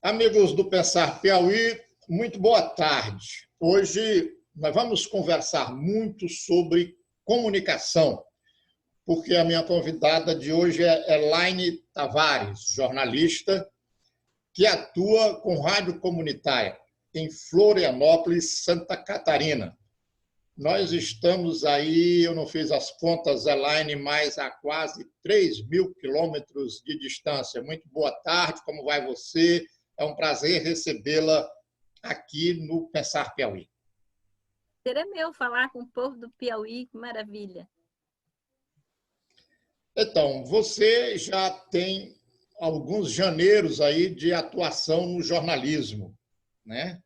Amigos do Pensar Piauí, muito boa tarde. Hoje nós vamos conversar muito sobre comunicação, porque a minha convidada de hoje é Elaine Tavares, jornalista que atua com rádio comunitária em Florianópolis, Santa Catarina. Nós estamos aí, eu não fiz as contas, Elaine, mas a quase 3.000 quilômetros de distância. Muito boa tarde, como vai você? É um prazer recebê-la aqui no Pensar Piauí. Prazer é meu falar com o povo do Piauí, que maravilha. Então, você já tem alguns janeiros aí de atuação no jornalismo, né?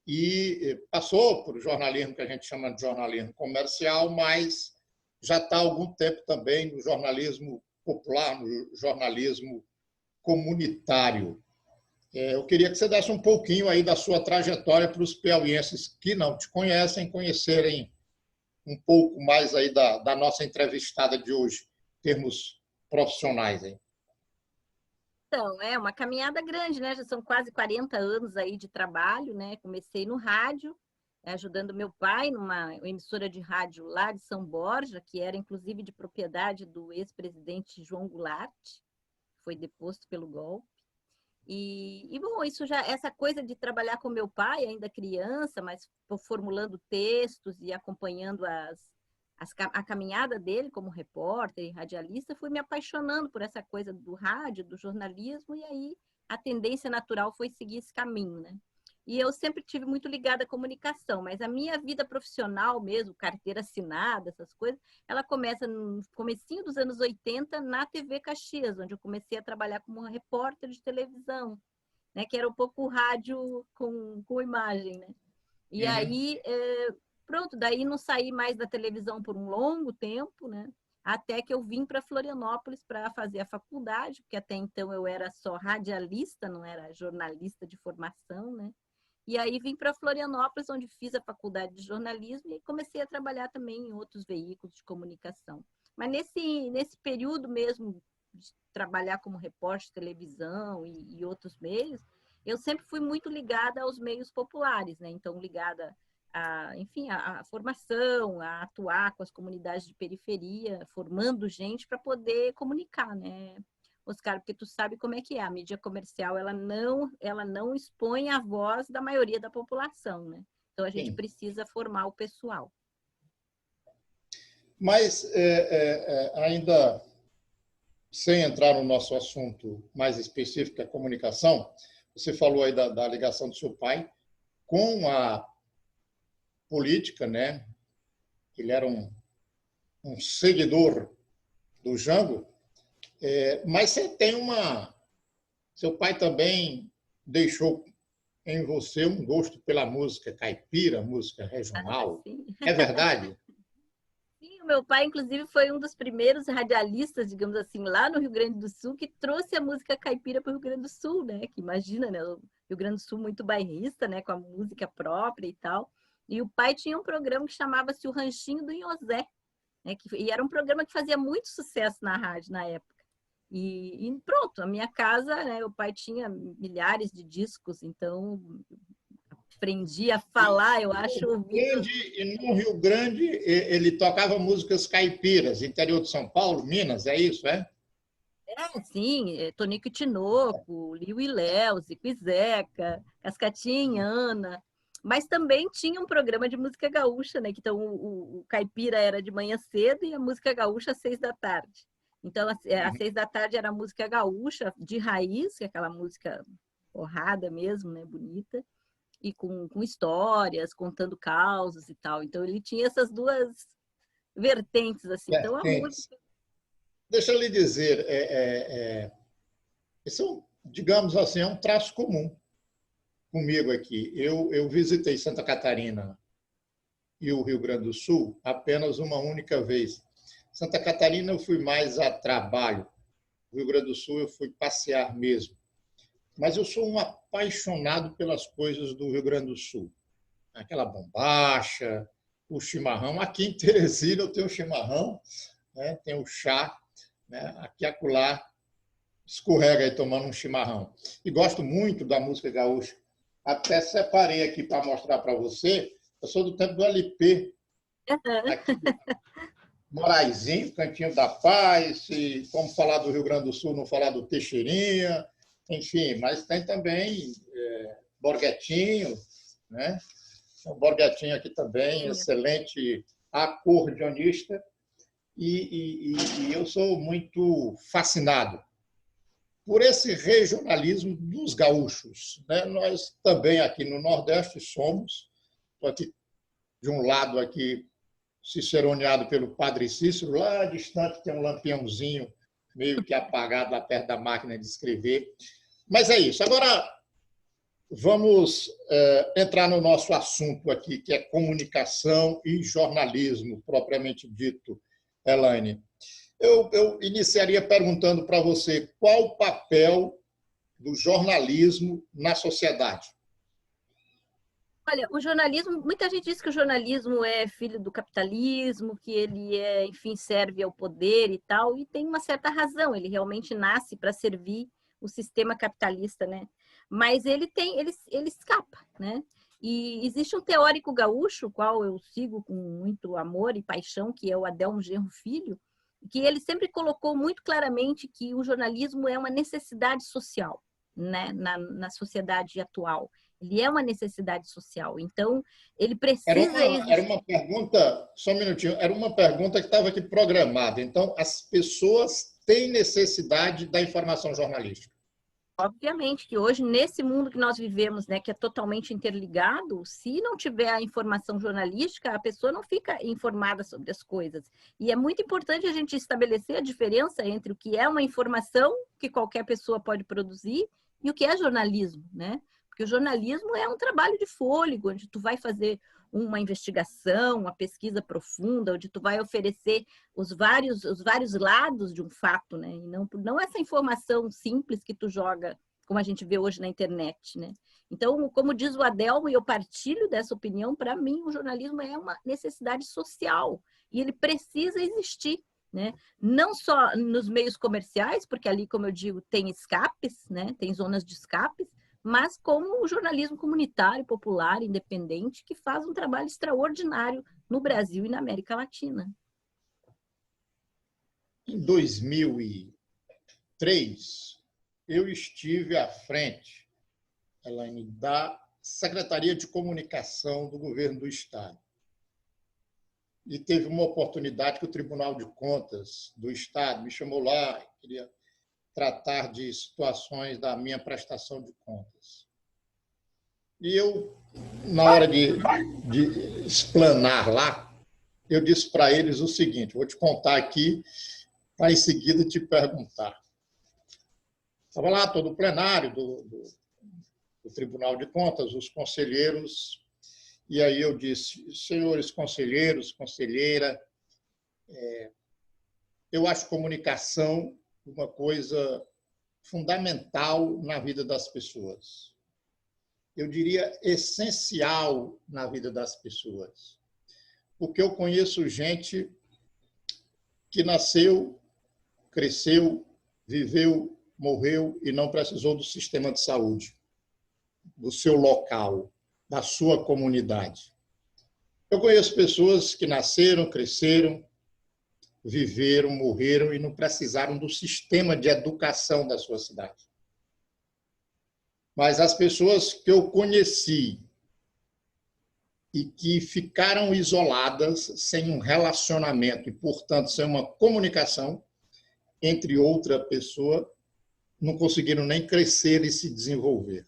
E passou por jornalismo que a gente chama de jornalismo comercial, mas já está há algum tempo também no jornalismo popular, no jornalismo comunitário. Eu queria que você desse um pouquinho aí da sua trajetória para os piauienses que não te conhecem, conhecerem um pouco mais aí da nossa entrevistada de hoje, em termos profissionais. Hein? Então, é uma caminhada grande, né? Já são quase 40 anos aí de trabalho, né? Comecei no rádio, ajudando meu pai numa emissora de rádio lá de São Borja, que era inclusive de propriedade do ex-presidente João Goulart, que foi deposto pelo golpe. Bom, isso já, essa coisa de trabalhar com meu pai, ainda criança, mas formulando textos e acompanhando a caminhada dele como repórter e radialista, fui me apaixonando por essa coisa do rádio, do jornalismo, e aí a tendência natural foi seguir esse caminho, né? E eu sempre tive muito ligada à comunicação, mas a minha vida profissional mesmo, carteira assinada, essas coisas, ela começa no comecinho dos anos 80 na TV Caxias, onde eu comecei a trabalhar como repórter de televisão, né? Que era um pouco rádio com imagem, né? E aí, pronto, daí não saí mais da televisão por um longo tempo, né? Até que eu vim para Florianópolis para fazer a faculdade, porque até então eu era só radialista, não era jornalista de formação, né? E aí vim para Florianópolis, onde fiz a faculdade de jornalismo e comecei a trabalhar também em outros veículos de comunicação. Mas nesse período mesmo de trabalhar como repórter de televisão e outros meios, eu sempre fui muito ligada aos meios populares, né? Então, ligada enfim, a formação, a atuar com as comunidades de periferia, formando gente para poder comunicar, né? Oscar, porque tu sabe como é que é. A mídia comercial, ela não expõe a voz da maioria da população, né? Então, a gente precisa formar o pessoal. Mas, ainda sem entrar no nosso assunto mais específico, a comunicação, você falou aí da ligação do seu pai com a política, né? Ele era um seguidor do Jango, mas você tem seu pai também deixou em você um gosto pela música caipira, música regional. É verdade? Sim, o meu pai, inclusive, foi um dos primeiros radialistas, digamos assim, lá no Rio Grande do Sul, que trouxe a música caipira para o Rio Grande do Sul, né? Que imagina, né? O Rio Grande do Sul muito bairrista, né? Com a música própria e tal. E o pai tinha um programa que chamava-se O Ranchinho do Inhosé, né? E era um programa que fazia muito sucesso na rádio na época. E pronto, a minha casa, né? O pai tinha milhares de discos, então aprendi a falar, eu acho. E no Rio Grande, ele tocava músicas caipiras, interior de São Paulo, Minas, é isso, é? Sim, Tonico e Tinoco, Liu e Léo, Zico e Zeca, Cascatinha, Ana. Mas também tinha um programa de música gaúcha, né? Então o caipira era de manhã cedo e a música gaúcha às 6 da tarde. Então, às 6 da tarde era a música gaúcha de raiz, que é aquela música porrada mesmo, né? Bonita. E com histórias, contando causos e tal. Então, ele tinha essas duas vertentes, assim. Então, a música... Deixa eu lhe dizer, isso, digamos assim, é um traço comum comigo aqui. Eu visitei Santa Catarina e o Rio Grande do Sul apenas uma única vez. Santa Catarina eu fui mais a trabalho, o Rio Grande do Sul eu fui passear mesmo. Mas eu sou um apaixonado pelas coisas do Rio Grande do Sul. Aquela bombacha, o chimarrão. Aqui em Teresina eu tenho o chimarrão, né? Tem o chá, né? Aqui acolá escorrega aí tomando um chimarrão. E gosto muito da música gaúcha. Até separei aqui para mostrar para você. Eu sou do tempo do LP, aqui do Moraizinho, Cantinho da Paz, e como falar do Rio Grande do Sul, não falar do Teixeirinha, enfim, mas tem também Borguetinho, né? O Borguetinho aqui também, excelente acordeonista, e eu sou muito fascinado por esse regionalismo dos gaúchos, né? Nós também aqui no Nordeste somos, estou aqui de um lado aqui, ciceroneado pelo Padre Cícero, lá distante tem um lampiãozinho meio que apagado lá perto da máquina de escrever. Mas é isso. Agora, vamos entrar no nosso assunto aqui, que é comunicação e jornalismo, propriamente dito, Elaine. Eu iniciaria perguntando para você qual o papel do jornalismo na sociedade. Olha, o jornalismo, muita gente diz que o jornalismo é filho do capitalismo, que ele enfim, serve ao poder e tal, e tem uma certa razão, ele realmente nasce para servir o sistema capitalista, né? Mas ele escapa, né? E existe um teórico gaúcho, qual eu sigo com muito amor e paixão, que é o Adelmo Genro Filho, que ele sempre colocou muito claramente que o jornalismo é uma necessidade social, né? Na sociedade atual. Ele é uma necessidade social, então ele precisa existir. Era uma pergunta, só um minutinho, era uma pergunta que estava aqui programada. Então, as pessoas têm necessidade da informação jornalística. Obviamente que hoje, nesse mundo que nós vivemos, né, que é totalmente interligado, se não tiver a informação jornalística, a pessoa não fica informada sobre as coisas. E é muito importante a gente estabelecer a diferença entre o que é uma informação que qualquer pessoa pode produzir e o que é jornalismo, né? Porque o jornalismo é um trabalho de fôlego, onde tu vai fazer uma investigação, uma pesquisa profunda, onde tu vai oferecer os vários lados de um fato, né? E não essa informação simples que tu joga, como a gente vê hoje na internet, né? Então, como diz o Adelmo, e eu partilho dessa opinião, para mim o jornalismo é uma necessidade social e ele precisa existir, né? Não só nos meios comerciais, porque ali, como eu digo, tem escapes, né? Tem zonas de escapes, mas como o jornalismo comunitário, popular, independente, que faz um trabalho extraordinário no Brasil e na América Latina. Em 2003, eu estive à frente, Elaine, da Secretaria de Comunicação do Governo do Estado. E teve uma oportunidade que o Tribunal de Contas do Estado me chamou lá, queria tratar de situações da minha prestação de contas. E eu, na hora de explanar lá, eu disse para eles o seguinte, vou te contar aqui, para em seguida te perguntar. Estava lá todo o plenário do Tribunal de Contas, os conselheiros, e aí eu disse, senhores conselheiros, conselheira, eu acho comunicação uma coisa fundamental na vida das pessoas. Eu diria essencial na vida das pessoas. Porque eu conheço gente que nasceu, cresceu, viveu, morreu e não precisou do sistema de saúde, do seu local, da sua comunidade. Eu conheço pessoas que nasceram, cresceram, viveram, morreram e não precisaram do sistema de educação da sua cidade. Mas as pessoas que eu conheci e que ficaram isoladas, sem um relacionamento e, portanto, sem uma comunicação entre outra pessoa, não conseguiram nem crescer e se desenvolver.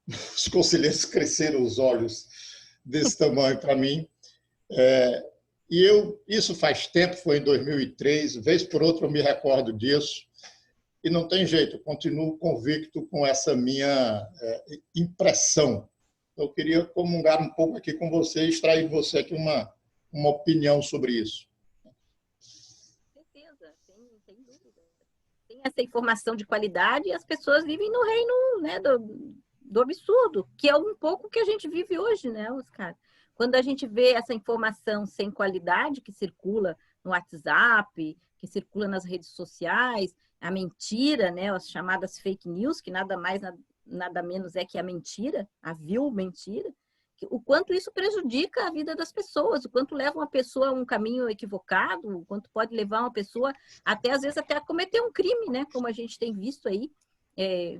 Os conselheiros cresceram os olhos desse tamanho para mim. Isso faz tempo, foi em 2003, vez por outra eu me recordo disso, e não tem jeito, eu continuo convicto com essa minha impressão. Eu queria comungar um pouco aqui com você e extrair de você aqui uma opinião sobre isso. Certeza, sem dúvida. Tem essa informação de qualidade e as pessoas vivem no reino, né, do absurdo, que é um pouco que a gente vive hoje, né, Oscar? Quando a gente vê essa informação sem qualidade que circula no WhatsApp, que circula nas redes sociais, a mentira, né, as chamadas fake news, que nada mais, nada menos é que a mentira, a vil mentira, o quanto isso prejudica a vida das pessoas, o quanto leva uma pessoa a um caminho equivocado, o quanto pode levar uma pessoa até, às vezes, até a cometer um crime, né, como a gente tem visto aí.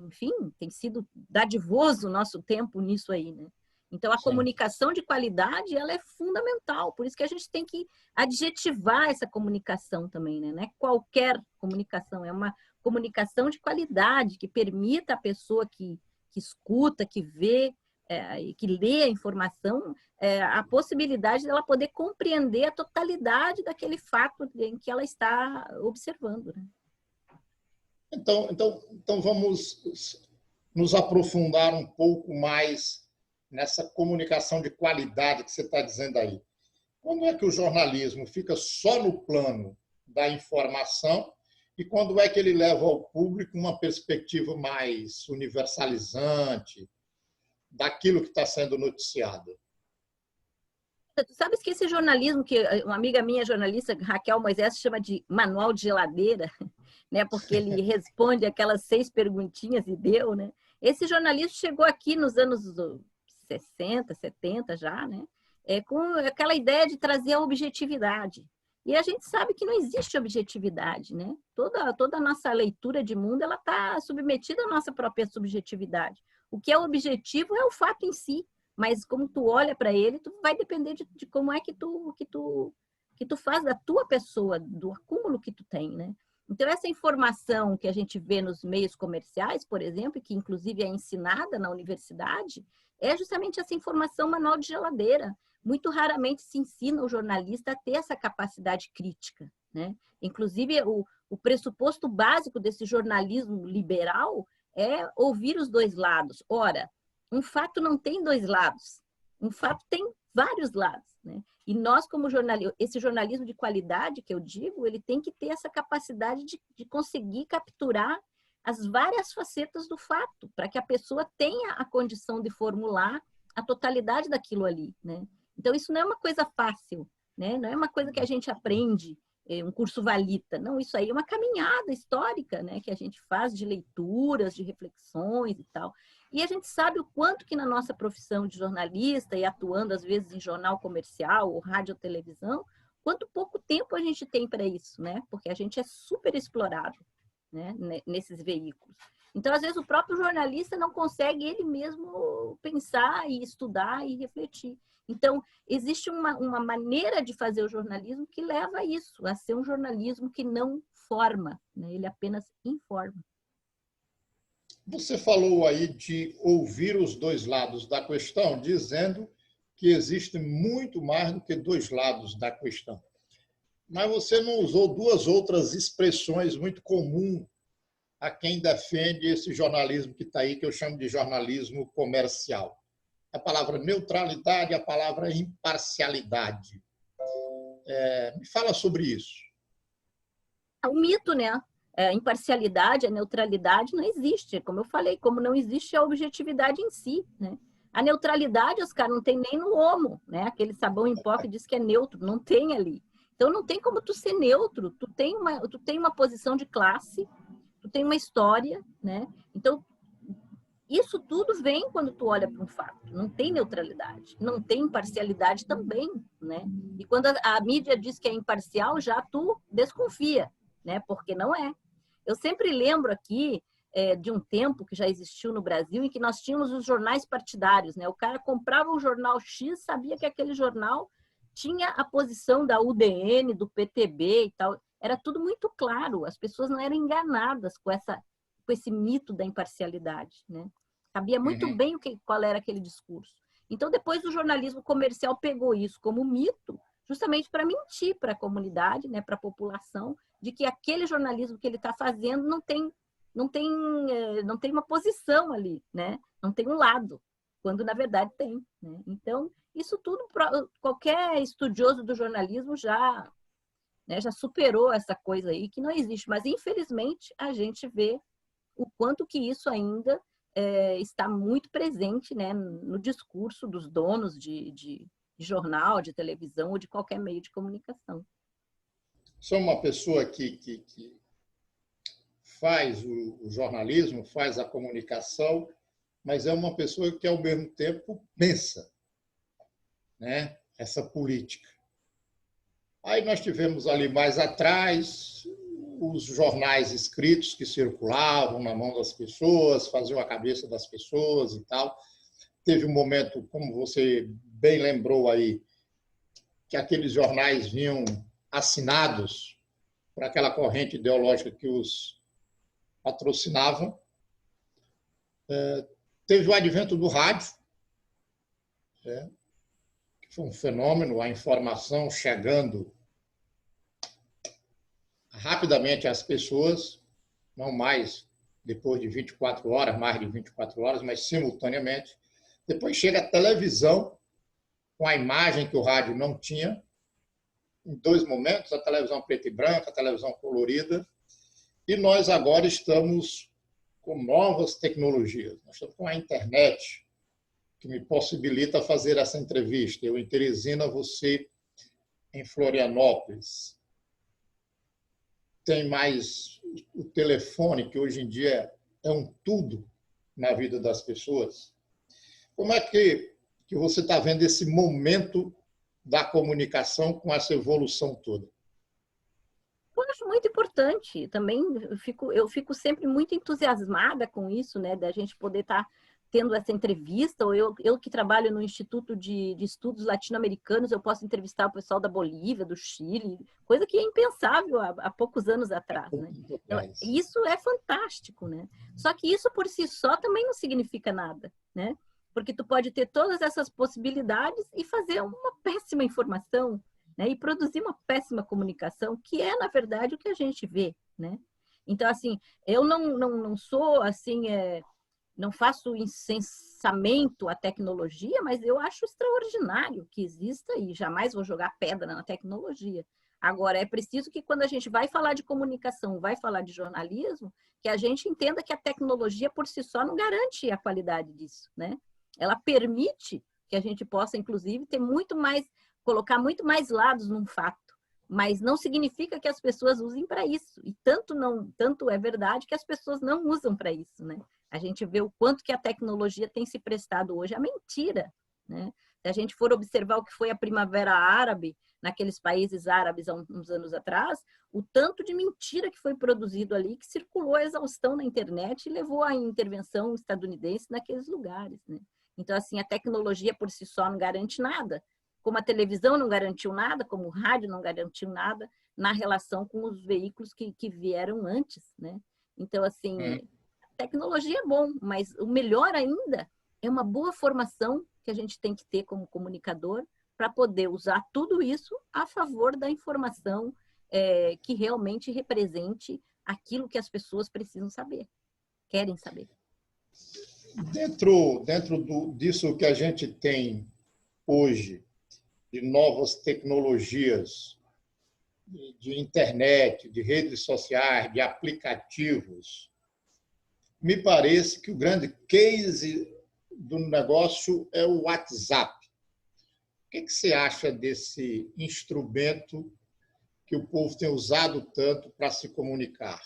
Enfim, tem sido dadivoso o nosso tempo nisso aí, né? Então, a comunicação de qualidade, ela é fundamental, por isso que a gente tem que adjetivar essa comunicação também, né? Não é qualquer comunicação, é uma comunicação de qualidade, que permita a pessoa que escuta, que vê, e que lê a informação, a possibilidade dela poder compreender a totalidade daquele fato em que ela está observando, né? Então vamos nos aprofundar um pouco mais nessa comunicação de qualidade que você está dizendo aí. Quando é que o jornalismo fica só no plano da informação e quando é que ele leva ao público uma perspectiva mais universalizante daquilo que está sendo noticiado? Tu sabes que esse jornalismo, que uma amiga minha jornalista, Raquel Moisés, chama de manual de geladeira, né? Porque ele responde aquelas 6 perguntinhas e deu, né? Esse jornalismo chegou aqui nos anos 60, 70 já, né? Com aquela ideia de trazer a objetividade. E a gente sabe que não existe objetividade, né? Toda a nossa leitura de mundo, ela está submetida à nossa própria subjetividade. O que é objetivo é o fato em si, mas como tu olha para ele, tu vai depender de como é que tu faz da tua pessoa, do acúmulo que tu tem, né? Então, essa informação que a gente vê nos meios comerciais, por exemplo, que inclusive é ensinada na universidade, é justamente essa informação manual de geladeira. Muito raramente se ensina o jornalista a ter essa capacidade crítica, né? Inclusive, o pressuposto básico desse jornalismo liberal é ouvir os dois lados. Ora, um fato não tem 2 lados, um fato tem vários lados, né? E nós, como jornalismo, esse jornalismo de qualidade que eu digo, ele tem que ter essa capacidade de conseguir capturar as várias facetas do fato, para que a pessoa tenha a condição de formular a totalidade daquilo ali, né? Então, isso não é uma coisa fácil, né? Não é uma coisa que a gente aprende, um curso valita. Não, isso aí é uma caminhada histórica, né? Que a gente faz de leituras, de reflexões e tal. E a gente sabe o quanto que na nossa profissão de jornalista e atuando às vezes em jornal comercial ou rádio ou televisão, quanto pouco tempo a gente tem para isso, né? Porque a gente é super explorado, né? Nesses veículos. Então, às vezes, o próprio jornalista não consegue ele mesmo pensar e estudar e refletir. Então, existe uma maneira de fazer o jornalismo que leva a isso, a ser um jornalismo que não forma, né? Ele apenas informa. Você falou aí de ouvir os dois lados da questão, dizendo que existe muito mais do que 2 lados da questão. Mas você não usou 2 outras expressões muito comuns a quem defende esse jornalismo que está aí, que eu chamo de jornalismo comercial. A palavra neutralidade e a palavra imparcialidade. Me fala sobre isso. É um mito, né? A imparcialidade, a neutralidade não existe. Como eu falei, como não existe a objetividade em si, né? A neutralidade, Oscar, não tem nem no Omo, né? Aquele sabão em pó que diz que é neutro, não tem ali. Então, não tem como tu ser neutro. Tu tem uma posição de classe, tu tem uma história, né? Então, isso tudo vem quando tu olha para um fato. Não tem neutralidade, não tem imparcialidade também, né? E quando a mídia diz que é imparcial, já tu desconfia, né? Porque não é. Eu sempre lembro aqui de um tempo que já existiu no Brasil em que nós tínhamos os jornais partidários, né? O cara comprava o jornal X, sabia que aquele jornal tinha a posição da UDN, do PTB e tal. Era tudo muito claro. As pessoas não eram enganadas com esse mito da imparcialidade, né? Sabia muito bem qual era aquele discurso. Então, depois o jornalismo comercial pegou isso como mito, justamente para mentir para a comunidade, né, para a população, de que aquele jornalismo que ele está fazendo não tem uma posição ali, né? Não tem um lado, quando na verdade tem, né? Então, isso tudo, qualquer estudioso do jornalismo já superou essa coisa aí, que não existe. Mas, infelizmente, a gente vê o quanto que isso ainda está muito presente, né, no discurso dos donos de jornal, de televisão ou de qualquer meio de comunicação. Sou uma pessoa que faz o jornalismo, faz a comunicação, mas é uma pessoa que, ao mesmo tempo, pensa, né, essa política. Aí nós tivemos ali mais atrás os jornais escritos que circulavam na mão das pessoas, faziam a cabeça das pessoas e tal. Teve um momento, como você bem lembrou aí, que aqueles jornais vinham assinados por aquela corrente ideológica que os patrocinavam. Teve o advento do rádio, que foi um fenômeno, a informação chegando rapidamente às pessoas, não mais depois de 24 horas, mais de 24 horas, mas simultaneamente. Depois chega a televisão, com a imagem que o rádio não tinha, em 2 momentos, a televisão preta e branca, a televisão colorida, e nós agora estamos com novas tecnologias. Nós estamos com a internet, que me possibilita fazer essa entrevista. Eu em Teresina, você em Florianópolis. Tem mais o telefone, que hoje em dia é um tudo na vida das pessoas. Como é que você está vendo esse momento da comunicação com essa evolução toda? Eu acho muito importante. Também eu fico sempre muito entusiasmada com isso, né? Da gente poder estar tendo essa entrevista. Ou eu que trabalho no Instituto de Estudos Latino-Americanos, eu posso entrevistar o pessoal da Bolívia, do Chile, coisa que é impensável há poucos anos atrás, né? Então, isso é fantástico, né? Só que isso por si só também não significa nada, né? Porque tu pode ter todas essas possibilidades e fazer uma péssima informação, né? E produzir uma péssima comunicação, que é, na verdade, o que a gente vê, né? Então, assim, eu não sou, assim, não faço incensamento à tecnologia, mas eu acho extraordinário que exista e jamais vou jogar pedra na tecnologia. Agora, é preciso que quando a gente vai falar de comunicação, vai falar de jornalismo, que a gente entenda que a tecnologia por si só não garante a qualidade disso, né? Ela permite que a gente possa, inclusive, ter muito mais, colocar muito mais lados num fato, mas não significa que as pessoas usem para isso. E tanto é verdade que as pessoas não usam para isso, né? A gente vê o quanto que a tecnologia tem se prestado hoje à mentira, né? Se a gente for observar o que foi a Primavera Árabe, naqueles países árabes há uns anos atrás, o tanto de mentira que foi produzido ali, que circulou a exaustão na internet e levou à intervenção estadunidense naqueles lugares, né? Então, assim, a tecnologia por si só não garante nada, como a televisão não garantiu nada, como o rádio não garantiu nada na relação com os veículos que vieram antes, né? Então, assim, a tecnologia é bom, mas o melhor ainda é uma boa formação que a gente tem que ter como comunicador para poder usar tudo isso a favor da informação que realmente represente aquilo que as pessoas precisam saber, querem saber. Dentro disso que a gente tem hoje, de novas tecnologias, de internet, de redes sociais, de aplicativos, me parece que o grande case do negócio é o WhatsApp. O que você acha desse instrumento que o povo tem usado tanto para se comunicar?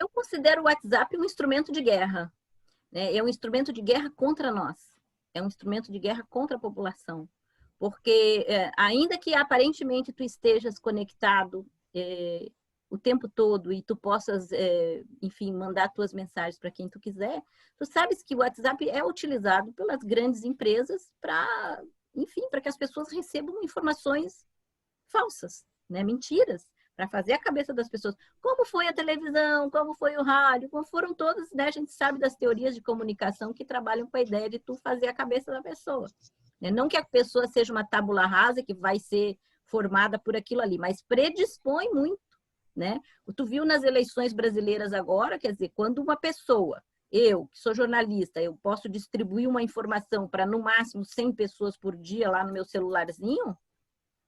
Eu considero o WhatsApp um instrumento de guerra. É um instrumento de guerra contra nós. É um instrumento de guerra contra a população. Porque, ainda que aparentemente tu estejas conectado o tempo todo e tu possas, enfim, mandar tuas mensagens para quem tu quiser, tu sabes que o WhatsApp é utilizado pelas grandes empresas para, enfim, para que as pessoas recebam informações falsas, né? Mentiras, para fazer a cabeça das pessoas. Como foi a televisão, como foi o rádio, como foram todas, né? A gente sabe das teorias de comunicação que trabalham com a ideia de tu fazer a cabeça da pessoa. Não que a pessoa seja uma tábula rasa que vai ser formada por aquilo ali, mas predispõe muito, né? Tu viu nas eleições brasileiras agora, quer dizer, quando uma pessoa, eu, que sou jornalista, eu posso distribuir uma informação para no máximo 100 pessoas por dia lá no meu celularzinho,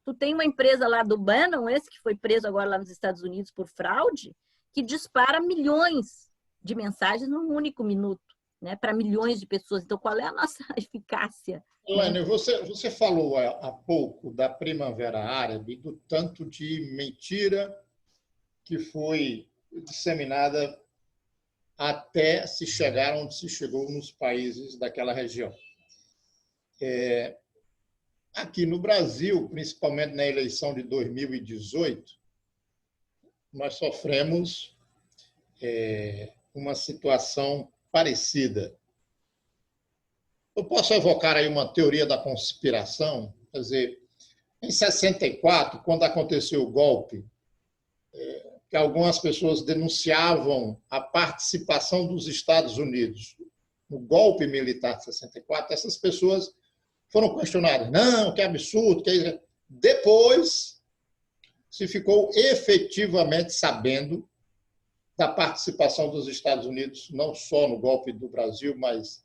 tu tem uma empresa lá do Bannon, esse que foi preso agora lá nos Estados Unidos por fraude, que dispara milhões de mensagens num único minuto, né, para milhões de pessoas. Então, qual é a nossa eficácia? Elaine, você falou há pouco da Primavera Árabe, do tanto de mentira que foi disseminada até se chegar onde se chegou nos países daquela região. Aqui no Brasil, principalmente na eleição de 2018, nós sofremos uma situação parecida. Eu posso evocar aí uma teoria da conspiração, quer dizer, em 64, quando aconteceu o golpe, que algumas pessoas denunciavam a participação dos Estados Unidos no golpe militar de 64, essas pessoas foram questionadas. Não, que absurdo. Que... Depois se ficou efetivamente sabendo da participação dos Estados Unidos, não só no golpe do Brasil, mas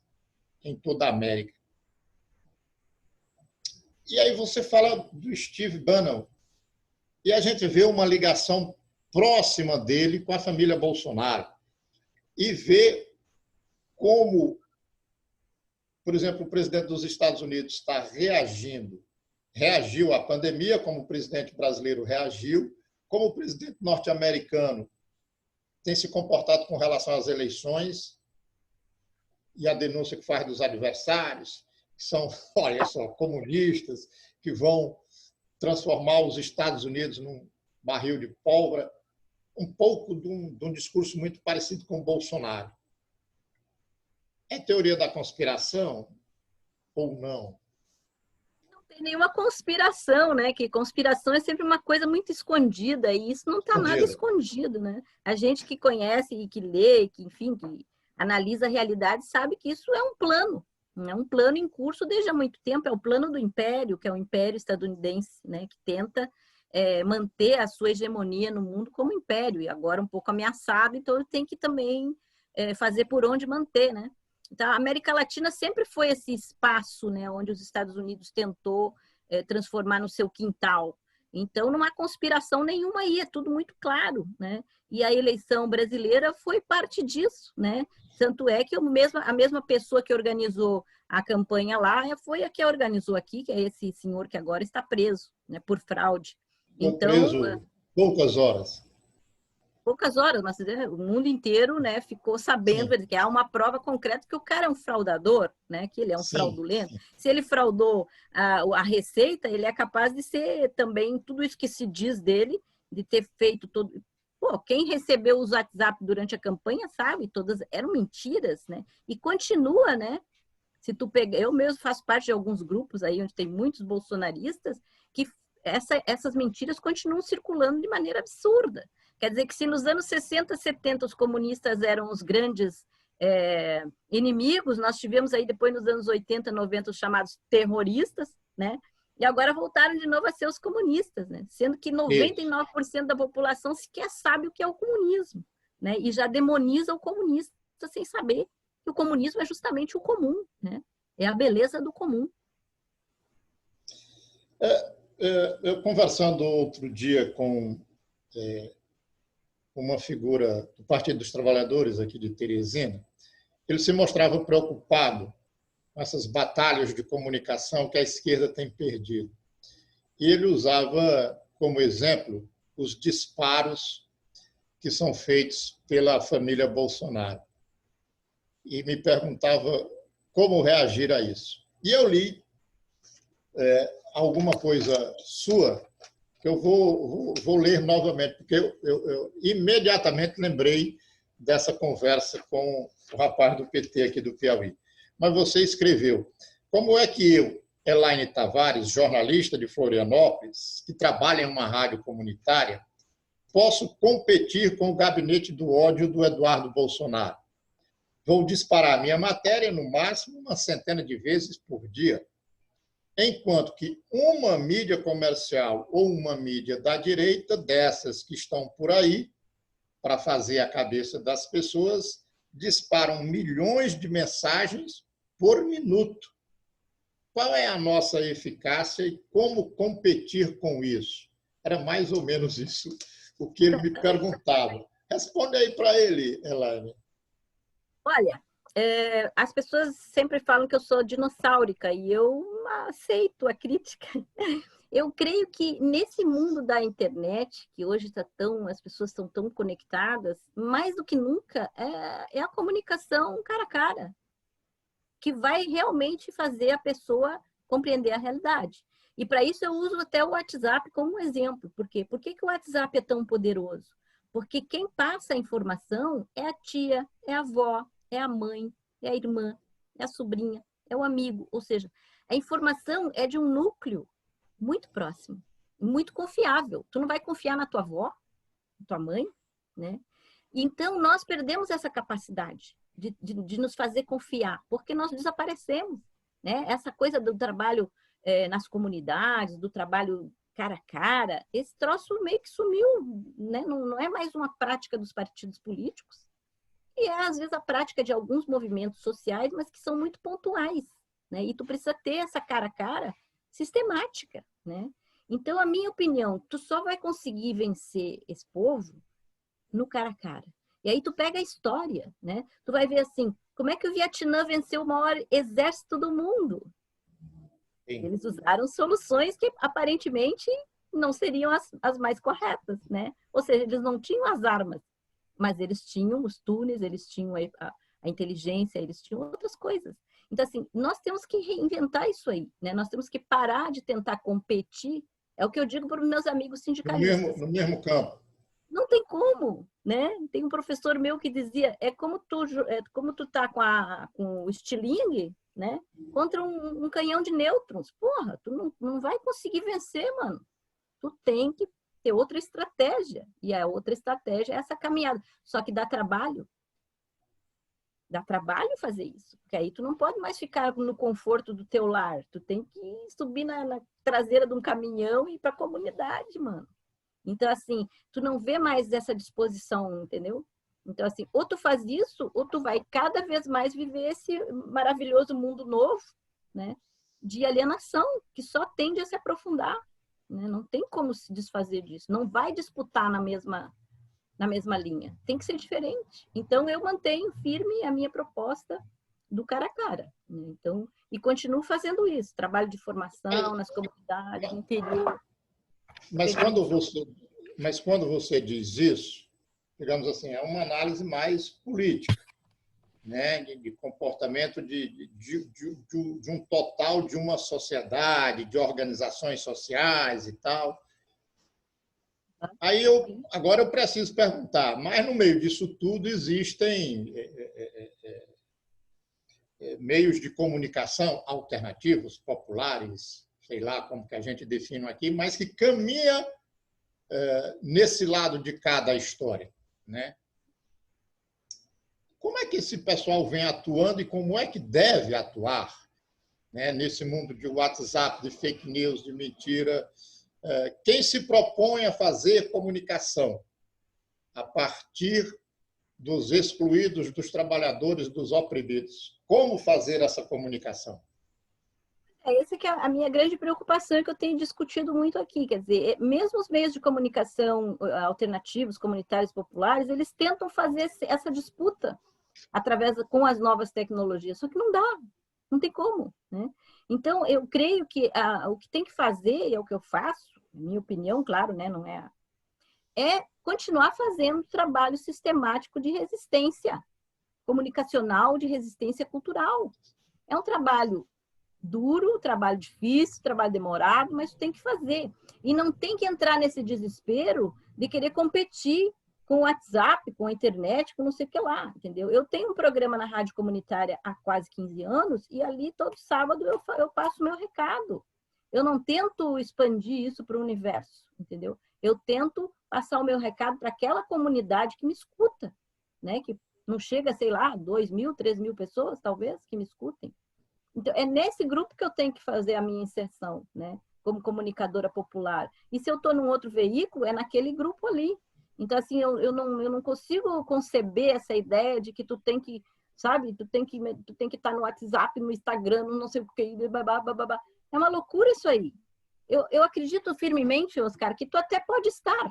em toda a América. E aí você fala do Steve Bannon, e a gente vê uma ligação próxima dele com a família Bolsonaro, e vê como, por exemplo, o presidente dos Estados Unidos está reagiu à pandemia, como o presidente brasileiro reagiu, como o presidente norte-americano tem se comportado com relação às eleições e a denúncia que faz dos adversários, que são, olha só, comunistas, que vão transformar os Estados Unidos num barril de pólvora, um pouco de um discurso muito parecido com o Bolsonaro. É teoria da conspiração ou não? Não tem nenhuma conspiração, né? Que conspiração é sempre uma coisa muito escondida, e isso não está nada escondido, né? A gente que conhece e que lê, que, enfim, que analisa a realidade, sabe que isso é um plano em curso desde há muito tempo, é o plano do império, que é o império estadunidense, né? Que tenta manter a sua hegemonia no mundo como império, e agora um pouco ameaçado, então ele tem que também fazer por onde manter, né? Então, a América Latina sempre foi esse espaço, né, onde os Estados Unidos tentou transformar no seu quintal. Então, não há conspiração nenhuma aí, é tudo muito claro, né? E a eleição brasileira foi parte disso, né? Tanto é que a mesma pessoa que organizou a campanha lá foi a que a organizou aqui, que é esse senhor que agora está preso, né, por fraude. Então, preso poucas horas. Poucas horas, mas o mundo inteiro, né, ficou sabendo que há uma prova concreta que o cara é um fraudador, né, que ele é um fraudulento. Se ele fraudou a receita, ele é capaz de ser também tudo isso que se diz dele, de ter feito todo... Pô, quem recebeu os WhatsApp durante a campanha sabe, todas eram mentiras, né? E continua, né? Se tu pega, eu mesmo faço parte de alguns grupos aí onde tem muitos bolsonaristas que essas mentiras continuam circulando de maneira absurda. Quer dizer que se nos anos 60, 70 os comunistas eram os grandes inimigos, nós tivemos aí depois nos anos 80, 90 os chamados terroristas, né? E agora voltaram de novo a ser os comunistas, né? Sendo que 99% da população sequer sabe o que é o comunismo, né? E já demoniza o comunista sem saber que o comunismo é justamente o comum, né? É a beleza do comum. Eu conversando outro dia com uma figura do Partido dos Trabalhadores aqui de Teresina, ele se mostrava preocupado com essas batalhas de comunicação que a esquerda tem perdido. E ele usava como exemplo os disparos que são feitos pela família Bolsonaro. E me perguntava como reagir a isso. E eu li alguma coisa sua que eu vou ler novamente, porque eu imediatamente lembrei dessa conversa com o rapaz do PT aqui do Piauí. Mas você escreveu: como é que eu, Elaine Tavares, jornalista de Florianópolis, que trabalha em uma rádio comunitária, posso competir com o gabinete do ódio do Eduardo Bolsonaro? Vou disparar minha matéria, no máximo, uma centena de vezes por dia. Enquanto que uma mídia comercial ou uma mídia da direita, dessas que estão por aí, para fazer a cabeça das pessoas, disparam milhões de mensagens por minuto. Qual é a nossa eficácia e como competir com isso? Era mais ou menos isso o que ele me perguntava. Responde aí para ele, Elaine. Olha, as pessoas sempre falam que eu sou dinossáurica e eu aceito a crítica. Eu creio que nesse mundo da internet, que hoje as pessoas estão tão conectadas, mais do que nunca, é a comunicação cara a cara, que vai realmente fazer a pessoa compreender a realidade. E para isso eu uso até o WhatsApp como exemplo. Por quê? Por que o WhatsApp é tão poderoso? Porque quem passa a informação é a tia, é a avó, é a mãe, é a irmã, é a sobrinha, é o amigo. Ou seja, a informação é de um núcleo muito próximo, muito confiável. Tu não vai confiar na tua avó, na tua mãe, né? Então, nós perdemos essa capacidade de nos fazer confiar, porque nós desaparecemos, né? Essa coisa do trabalho nas comunidades, do trabalho cara a cara, esse troço meio que sumiu, né? Não é mais uma prática dos partidos políticos, e é, às vezes, a prática de alguns movimentos sociais, mas que são muito pontuais, né? E tu precisa ter essa cara a cara sistemática, né? Então, a minha opinião, tu só vai conseguir vencer esse povo no cara a cara. E aí tu pega a história, né? Tu vai ver assim, como é que o Vietnã venceu o maior exército do mundo? Sim. Eles usaram soluções que aparentemente não seriam as mais corretas, né? Ou seja, eles não tinham as armas, mas eles tinham os túneis, eles tinham a inteligência, eles tinham outras coisas. Então, assim, nós temos que reinventar isso aí, né? Nós temos que parar de tentar competir. É o que eu digo para os meus amigos sindicalistas. No mesmo campo. Não tem como, né? Tem um professor meu que dizia, é como tu tá com o estilingue, né? Contra um canhão de nêutrons. Porra, tu não vai conseguir vencer, mano. Tu tem que ter outra estratégia. E a outra estratégia é essa caminhada. Só que dá trabalho. Dá trabalho fazer isso. Porque aí tu não pode mais ficar no conforto do teu lar. Tu tem que subir na traseira de um caminhão e ir para a comunidade, mano. Então, assim, tu não vê mais essa disposição, entendeu? Então, assim, ou tu faz isso, ou tu vai cada vez mais viver esse maravilhoso mundo novo, né? De alienação, que só tende a se aprofundar, né? Não tem como se desfazer disso. Não vai disputar na mesma linha. Tem que ser diferente. Então, eu mantenho firme a minha proposta do cara a cara, né? Então, e continuo fazendo isso. Trabalho de formação nas comunidades, no interior. Mas quando você diz isso, digamos assim, é uma análise mais política, né? De comportamento de um total de uma sociedade, de organizações sociais e tal. Aí agora eu preciso perguntar, mas no meio disso tudo existem meios de comunicação alternativos, populares, sei lá como que a gente define aqui, mas que caminha nesse lado de cada história, né? Como é que esse pessoal vem atuando e como é que deve atuar, né, nesse mundo de WhatsApp, de fake news, de mentira? Quem se propõe a fazer comunicação a partir dos excluídos, dos trabalhadores, dos oprimidos? Como fazer essa comunicação? Essa que é a minha grande preocupação, que eu tenho discutido muito aqui. Quer dizer, mesmo os meios de comunicação alternativos, comunitários, populares, eles tentam fazer essa disputa com as novas tecnologias, só que não dá, não tem como, né? Então, eu creio que o que tem que fazer, e é o que eu faço, minha opinião, claro, né, não é continuar fazendo trabalho sistemático de resistência comunicacional, de resistência cultural. É um trabalho duro, trabalho difícil, trabalho demorado, mas tem que fazer. E não tem que entrar nesse desespero de querer competir com o WhatsApp, com a internet, com não sei o que lá, entendeu? Eu tenho um programa na rádio comunitária há quase 15 anos e ali todo sábado eu passo meu recado. Eu não tento expandir isso para o universo, entendeu? Eu tento passar o meu recado para aquela comunidade que me escuta, né? Que não chega, sei lá, 2.000, 3.000 pessoas, talvez, que me escutem. Então, é nesse grupo que eu tenho que fazer a minha inserção, né? Como comunicadora popular. E se eu estou num outro veículo, é naquele grupo ali. Então, assim, eu não consigo conceber essa ideia de que tu tem que, sabe, tu tem que estar no WhatsApp, no Instagram, no não sei o que, babá. É uma loucura isso aí. Eu acredito firmemente, Oscar, que tu até pode estar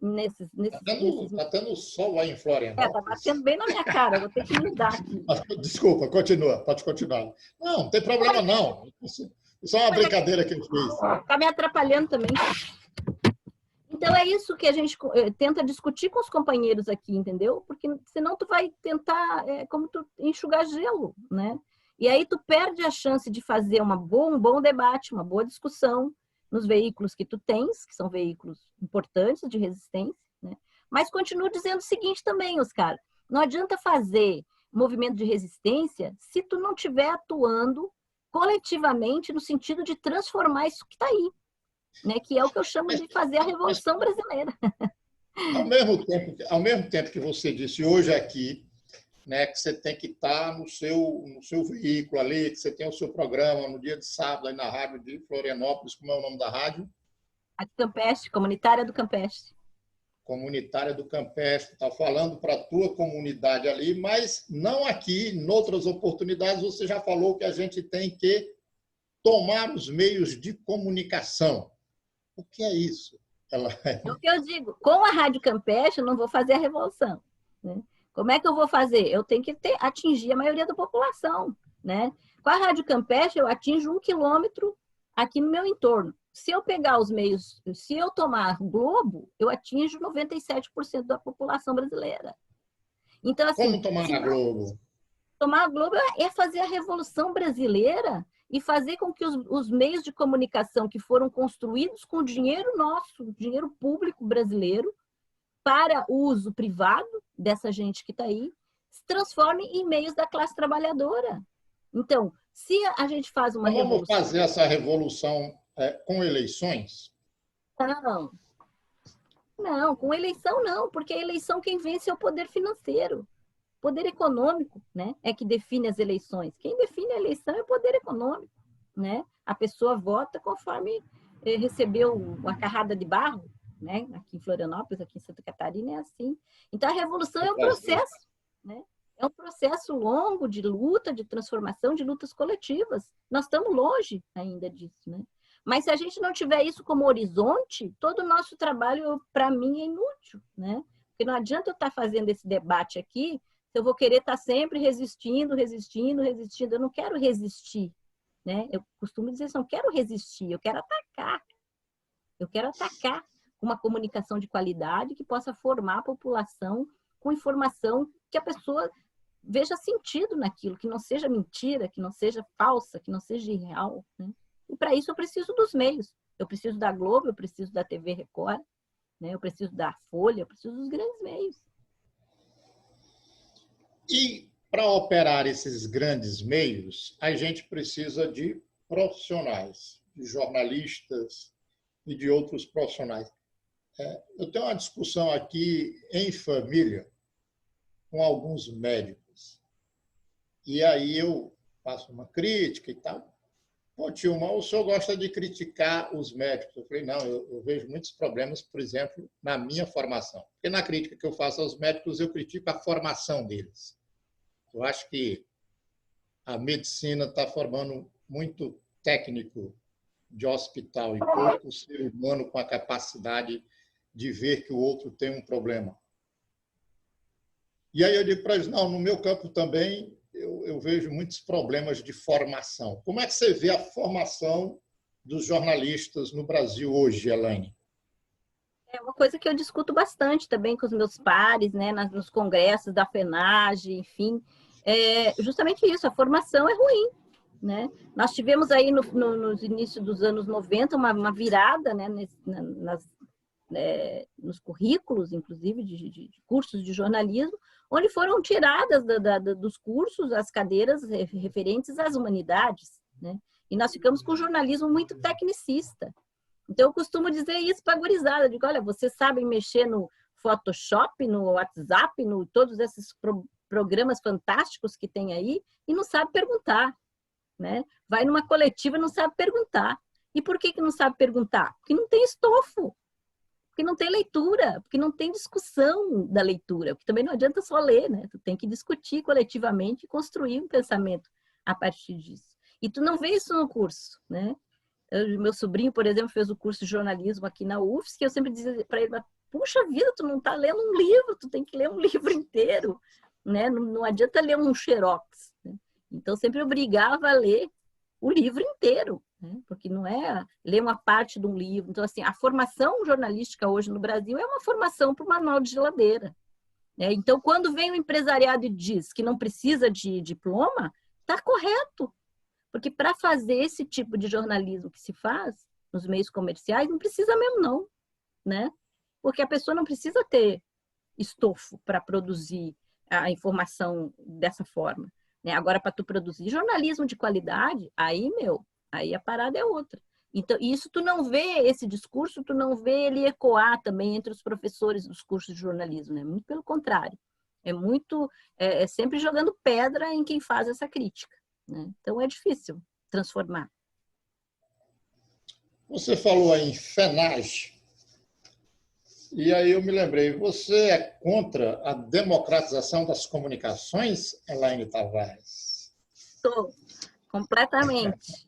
nesses... Tá tendo sol aí em Florianópolis. Tá batendo bem na minha cara, vou ter que mudar aqui. Desculpa, continua, pode continuar. Não tem problema não. Isso é uma brincadeira que eu fiz. Está me atrapalhando também. Então, é isso que a gente tenta discutir com os companheiros aqui, entendeu? Porque senão tu vai tentar, como tu enxugar gelo, né? E aí tu perde a chance de fazer um bom debate, uma boa discussão nos veículos que tu tens, que são veículos importantes de resistência, né? Mas continuo dizendo o seguinte também, Oscar, não adianta fazer movimento de resistência se tu não estiver atuando coletivamente no sentido de transformar isso que está aí, né? Que é o que eu chamo de fazer a Revolução Brasileira. Ao mesmo tempo que você disse hoje aqui, né, que você tem que estar no seu veículo ali, que você tem o seu programa no dia de sábado aí na rádio de Florianópolis, como é o nome da rádio? A Campestre, Comunitária do Campestre. Comunitária do Campestre, está falando para a tua comunidade ali, mas não aqui, em outras oportunidades, você já falou que a gente tem que tomar os meios de comunicação. O que é isso? É o que eu digo, com a Rádio Campestre eu não vou fazer a revolução, né? Como é que eu vou fazer? Eu tenho que atingir a maioria da população, né? Com a Rádio Campestre, eu atinjo 1 quilômetro aqui no meu entorno. Se eu pegar os meios, se eu tomar Globo, eu atinjo 97% da população brasileira. Então, assim, como tomar a Globo? Tomar a Globo é fazer a Revolução Brasileira e fazer com que os meios de comunicação que foram construídos com dinheiro nosso, dinheiro público brasileiro, para uso privado dessa gente que está aí, se transforme em meios da classe trabalhadora. Então, se a gente faz uma revolução... Vamos fazer essa revolução com eleições? Não, com eleição não, porque a eleição quem vence é o poder financeiro. O poder econômico, né, é que define as eleições. Quem define a eleição é o poder econômico, né? A pessoa vota conforme recebeu a carrada de barro, né? Aqui em Florianópolis, aqui em Santa Catarina é assim. Então a revolução é um processo, né? É um processo longo de luta, de transformação, de lutas coletivas. Nós estamos longe ainda disso, né? Mas se a gente não tiver isso como horizonte, todo o nosso trabalho, para mim, é inútil, né? Porque não adianta eu estar fazendo esse debate aqui se eu vou querer estar sempre resistindo. Eu não quero resistir, né? Eu costumo dizer assim, não quero resistir, eu quero atacar. Eu quero atacar uma comunicação de qualidade que possa formar a população com informação que a pessoa veja sentido naquilo, que não seja mentira, que não seja falsa, que não seja irreal, né? E para isso eu preciso dos meios. Eu preciso da Globo, eu preciso da TV Record, né? Eu preciso da Folha, eu preciso dos grandes meios. E para operar esses grandes meios, a gente precisa de profissionais, de jornalistas e de outros profissionais. Eu tenho uma discussão aqui em família com alguns médicos. E aí eu faço uma crítica e tal. Pô, tio, mas o senhor gosta de criticar os médicos? Eu falei, não, eu vejo muitos problemas, por exemplo, na minha formação. Porque na crítica que eu faço aos médicos, eu critico a formação deles. Eu acho que a medicina está formando muito técnico de hospital e pouco ser humano com a capacidade de ver que o outro tem um problema. E aí eu digo para eles, não, no meu campo também eu vejo muitos problemas de formação. Como é que você vê a formação dos jornalistas no Brasil hoje, Elaine? É uma coisa que eu discuto bastante também com os meus pares, né, nos congressos da FENAGE, enfim. Justamente isso, a formação é ruim, né? Nós tivemos aí nos inícios dos anos 90 uma virada, né, nos currículos, inclusive, de cursos de jornalismo, onde foram tiradas dos cursos as cadeiras referentes às humanidades, né? E nós ficamos com um jornalismo muito tecnicista. Então, eu costumo dizer isso para a gurizada. Eu digo, olha, vocês sabem mexer no Photoshop, no WhatsApp, no todos esses programas fantásticos que tem aí, e não sabe perguntar, né? Vai numa coletiva e não sabe perguntar. E por que não sabe perguntar? Porque não tem estofo. Porque não tem leitura, porque não tem discussão da leitura, porque também não adianta só ler, né? Tu tem que discutir coletivamente e construir um pensamento a partir disso. E tu não vê isso no curso, né? Meu sobrinho, por exemplo, fez o curso de jornalismo aqui na UFSC, que eu sempre dizia para ele, puxa vida, tu não está lendo um livro, tu tem que ler um livro inteiro, né? Não adianta ler um xerox, né? Então, sempre obrigava a ler o livro inteiro, né? Porque não é ler uma parte de um livro. Então, assim, a formação jornalística hoje no Brasil é uma formação para o manual de geladeira, né? Então, quando vem o empresariado e diz que não precisa de diploma, está correto. Porque para fazer esse tipo de jornalismo que se faz nos meios comerciais, não precisa mesmo não, né? Porque a pessoa não precisa ter estofo para produzir a informação dessa forma, né? Agora, para tu produzir jornalismo de qualidade, aí a parada é outra. Então, isso tu não vê esse discurso, tu não vê ele ecoar também entre os professores dos cursos de jornalismo, né? Muito pelo contrário. É sempre jogando pedra em quem faz essa crítica, né? Então, é difícil transformar. Você falou aí em FENAGE, e aí eu me lembrei, você é contra a democratização das comunicações, Elaine Tavares? Estou, completamente.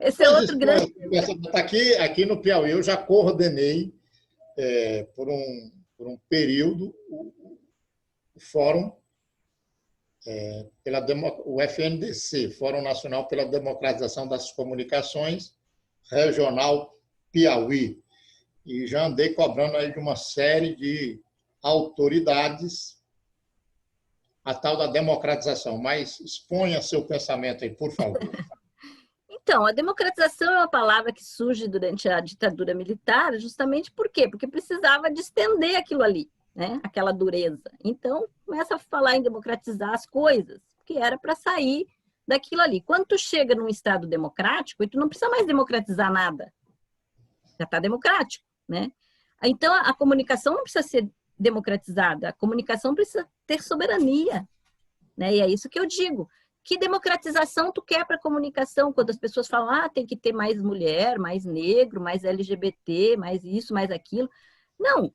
Esse é outro grande... Aqui no Piauí eu já coordenei por um período o fórum, o FNDC, Fórum Nacional pela Democratização das Comunicações, Regional Piauí. E já andei cobrando aí de uma série de autoridades a tal da democratização. Mas exponha seu pensamento aí, por favor. Então, a democratização é uma palavra que surge durante a ditadura militar, justamente por quê? Porque precisava de estender aquilo ali, né? Aquela dureza. Então, começa a falar em democratizar as coisas, que era para sair daquilo ali. Quando tu chega num Estado democrático, e tu não precisa mais democratizar nada, já está democrático, né? Então, a comunicação não precisa ser democratizada, a comunicação precisa ter soberania, né? E é isso que eu digo. Que democratização tu quer para a comunicação? Quando as pessoas falam, tem que ter mais mulher, mais negro, mais LGBT, mais isso, mais aquilo. Não,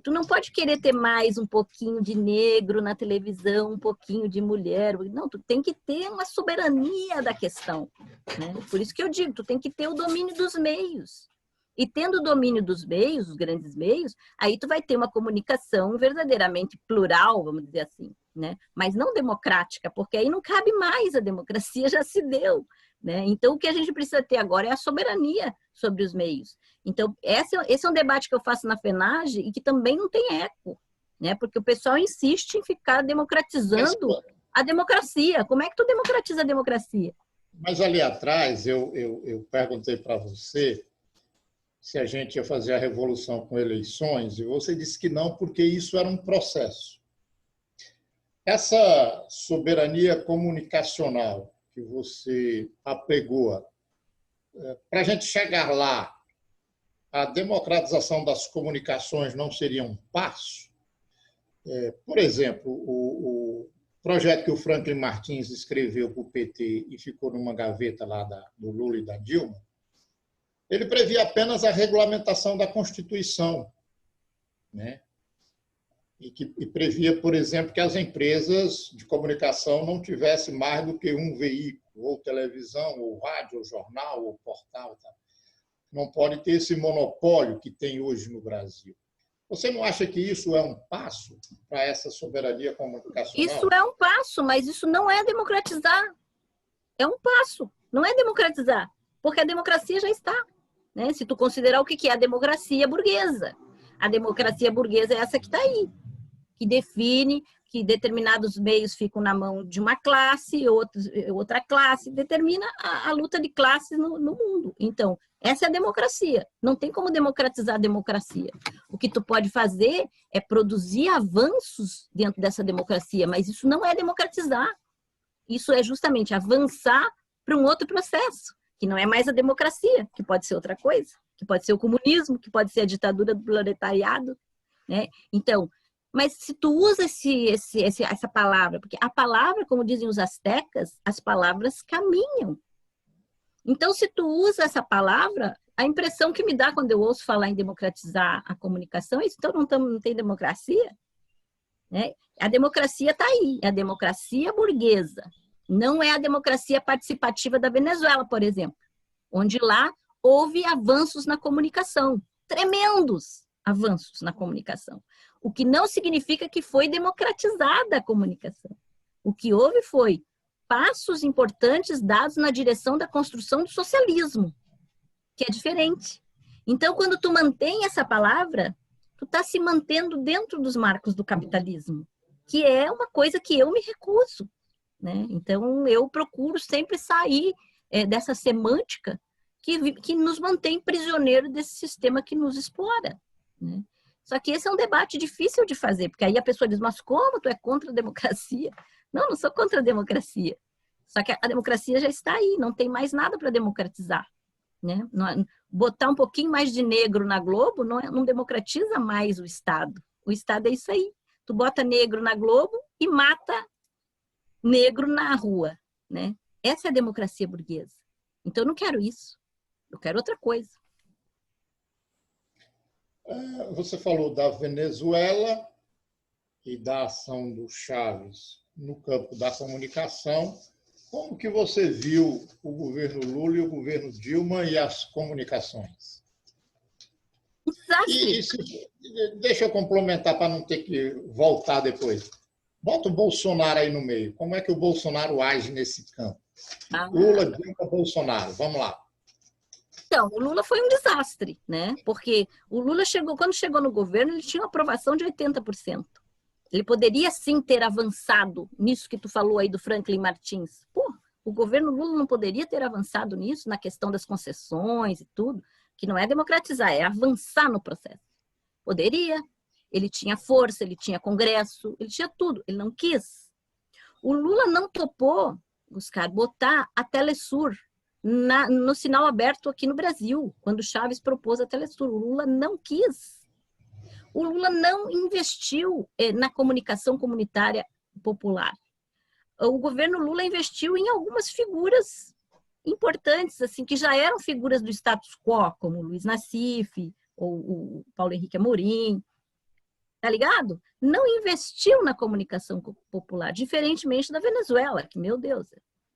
tu não pode querer ter mais um pouquinho de negro na televisão, um pouquinho de mulher. Não, tu tem que ter uma soberania da questão, né? Por isso que eu digo, tu tem que ter o domínio dos meios. E tendo o domínio dos meios, os grandes meios, aí tu vai ter uma comunicação verdadeiramente plural, vamos dizer assim, né? Mas não democrática, porque aí não cabe mais, a democracia já se deu, né? Então, o que a gente precisa ter agora é a soberania sobre os meios. Então, esse é um debate que eu faço na FENAGE e que também não tem eco, né? Porque o pessoal insiste em ficar democratizando a democracia. Como é que tu democratiza a democracia? Mas ali atrás, eu perguntei para você se a gente ia fazer a revolução com eleições, e você disse que não, porque isso era um processo. Essa soberania comunicacional que você apregou, para a gente chegar lá, a democratização das comunicações não seria um passo? Por exemplo, o projeto que o Franklin Martins escreveu para o PT e ficou numa gaveta lá do Lula e da Dilma, ele previa apenas a regulamentação da Constituição, né? E previa, por exemplo, que as empresas de comunicação não tivessem mais do que um veículo, ou televisão, ou rádio, ou jornal, ou portal. Tá? Não pode ter esse monopólio que tem hoje no Brasil. Você não acha que isso é um passo para essa soberania comunicacional? Isso é um passo, mas isso não é democratizar. É um passo, não é democratizar, porque a democracia já está. Né? Se tu considerar o que é a democracia burguesa. A democracia burguesa é essa que está aí, que define que determinados meios ficam na mão de uma classe, outra classe, determina a luta de classes no mundo. Então, essa é a democracia. Não tem como democratizar a democracia. O que tu pode fazer é produzir avanços dentro dessa democracia, mas isso não é democratizar. Isso é justamente avançar para um outro processo, que não é mais a democracia, que pode ser outra coisa, que pode ser o comunismo, que pode ser a ditadura do proletariado, né? Então, mas se tu usa essa palavra, porque a palavra, como dizem os astecas, as palavras caminham. Então, se tu usa essa palavra, a impressão que me dá quando eu ouço falar em democratizar a comunicação é isso, então não tem democracia? Né? A democracia está aí, é a democracia burguesa. Não é a democracia participativa da Venezuela, por exemplo, onde lá houve avanços na comunicação, tremendos avanços na comunicação. O que não significa que foi democratizada a comunicação. O que houve foi passos importantes dados na direção da construção do socialismo, que é diferente. Então, quando tu mantém essa palavra, tu está se mantendo dentro dos marcos do capitalismo, que é uma coisa que eu me recuso, né? Então, eu procuro sempre sair dessa semântica que nos mantém prisioneiros desse sistema que nos explora, né? Só que esse é um debate difícil de fazer, porque aí a pessoa diz, mas como tu é contra a democracia? Não, não sou contra a democracia. Só que a democracia já está aí, não tem mais nada para democratizar, né? Botar um pouquinho mais de negro na Globo não democratiza mais o Estado. O Estado é isso aí. Tu bota negro na Globo e mata negro na rua, né? Essa é a democracia burguesa. Então, eu não quero isso. Eu quero outra coisa. Você falou da Venezuela e da ação do Chaves no campo da comunicação. Como que você viu o governo Lula e o governo Dilma e as comunicações? Deixa eu complementar para não ter que voltar depois. Bota o Bolsonaro aí no meio. Como é que o Bolsonaro age nesse campo? Lula, Dilma, Bolsonaro. Vamos lá. Então, o Lula foi um desastre, né? Porque o Lula quando chegou no governo, ele tinha uma aprovação de 80%. Ele poderia sim ter avançado nisso que tu falou aí do Franklin Martins. Pô, o governo Lula não poderia ter avançado nisso, na questão das concessões e tudo, que não é democratizar, é avançar no processo. Poderia. Ele tinha força, ele tinha congresso, ele tinha tudo. Ele não quis. O Lula não topou, Oscar, botar a Telesur no sinal aberto aqui no Brasil, quando o Chaves propôs a Telesur. O Lula não quis. O Lula não investiu na comunicação comunitária popular. O governo Lula investiu em algumas figuras importantes, assim, que já eram figuras do status quo, como o Luiz Nassif, ou o Paulo Henrique Amorim, tá ligado? Não investiu na comunicação popular, diferentemente da Venezuela, que, meu Deus,